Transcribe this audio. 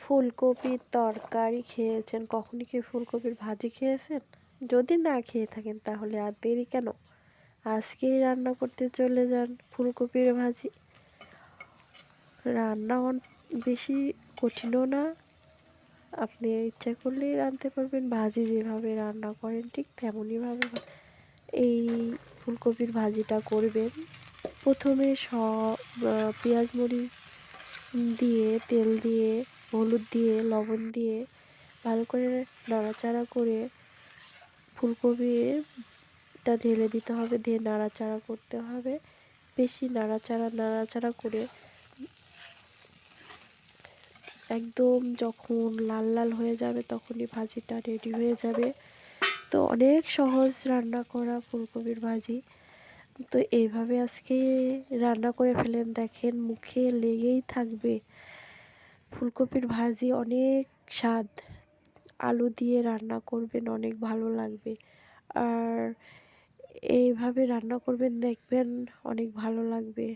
ফুলকপির তরকারি খেয়েছেন? কখনই কি ফুলকপির ভাজি খেয়েছেন? যদি না খেয়ে থাকেন তাহলে আর দেরি কেন? আজকেই রান্না করতে চলে যান ফুলকপির ভাজি। রান্না বেশি কঠিনও না, আপনি ইচ্ছা করলেই রাঁধতে পারবেন। ভাজি যেভাবে রান্না করেন ঠিক তেমনইভাবে এই ফুলকপির ভাজিটা করবেন। প্রথমে পেঁয়াজ মরিচ দিয়ে, তেল দিয়ে, হলুদ দিয়ে, লবণ দিয়ে ভালো করে নাড়াচাড়া করে ফুলকপিটা ঢেলে দিতে হবে, দিয়ে নাড়াচাড়া করতে হবে। বেশি নাড়াচাড়া করে একদম যখন লাল লাল হয়ে যাবে তখনই ভাজিটা রেডি হয়ে যাবে। তো অনেক সহজ রান্না করা ফুলকপির ভাজি। তো এইভাবে আজকে রান্না করে ফেলেন, দেখেন মুখে লেগেই থাকবে। ফুলকপির ভাজি অনেক স্বাদ, আলু দিয়ে রান্না করবেন অনেক ভালো লাগবে। আর এইভাবে রান্না করবেন, দেখবেন অনেক ভালো লাগবে।